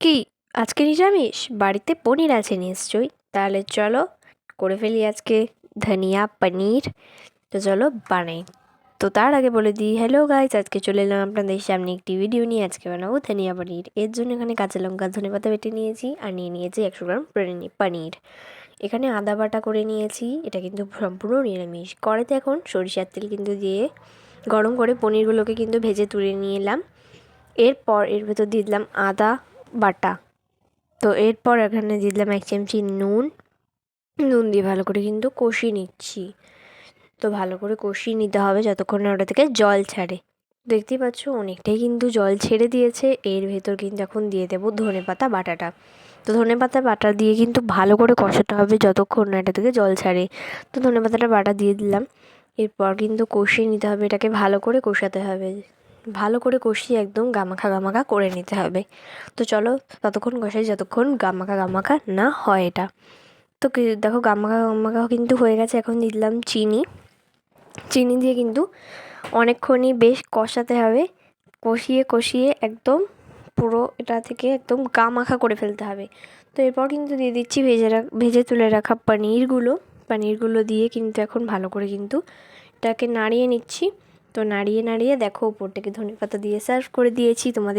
কি আজকে নিরামিষ? বাড়িতে পনির আছে নিশ্চয়ই। তাহলে চলো করে ফেলি আজকে ধনিয়া পনির। তো চলো বানাই। তো তার আগে বলে দিই, হ্যালো গাইস, আজকে চলে এলাম আপনাদের সামনে একটি ভিডিও নিয়ে। আজকে বানাবো ধনিয়া পনির। এর জন্য এখানে কাঁচা লঙ্কা ধনেপাতা বেটে নিয়েছি আর নিয়ে নিয়েছি 100 গ্রাম পনির। এখানে আদা বাটা করে নিয়েছি। এটা কিন্তু সম্পূর্ণ নিরামিষ। কড়াইতে এখন সরিষার তেল কিন্তু দিয়ে গরম করে পনিরগুলোকে কিন্তু ভেজে তুলে নিয়ে এলাম। এরপর এর ভেতর দিয়ে দিলাম আদা বাটা। তো এরপর এখানে দিয়ে দিলাম 1 চামচি নুন দিয়ে ভালো করে কিন্তু কষিয়ে নিচ্ছি। তো ভালো করে কষিয়ে নিতে হবে যতক্ষণ না ওটা থেকে জল ছাড়ে। দেখতেই পাচ্ছ অনেকটাই কিন্তু জল ছেড়ে দিয়েছে। এর ভেতর কিন্তু এখন দিয়ে দেবো ধনেপাতা বাটাটা। তো ধনেপাতা বাটা দিয়ে কিন্তু ভালো করে কষাতে হবে যতক্ষণ না এটা থেকে জল ছাড়ে। তো ধনেপাতাটা বাটা দিয়ে দিলাম। এরপর কিন্তু কষিয়ে নিতে হবে, এটাকে ভালো করে কষাতে হবে। ভালো করে কষিয়ে একদম গামাখা গামাখা করে নিতে হবে। তো চলো ততক্ষণ কষাই যতক্ষণ গামাখা গামাখা না হয় এটা। তো দেখো গামাখা গামাখা কিন্তু হয়ে গেছে। এখন দিয়ে দিলাম চিনি। চিনি দিয়ে কিন্তু অনেকক্ষণই বেশ কষাতে হবে। কষিয়ে কষিয়ে একদম পুরো এটা থেকে একদম গামাখা করে ফেলতে হবে। তো এরপর কিন্তু দিয়ে দিচ্ছি ভেজে তুলে রাখা পনিরগুলো দিয়ে কিন্তু এখন ভালো করে কিন্তু এটাকে নাড়িয়ে নিচ্ছি। তো নাড়িয়ে নাড়িয়ে দেখো উপর থেকে ধনেপাতা দিয়ে সার্ভ করে দিয়েছি তোমাদের।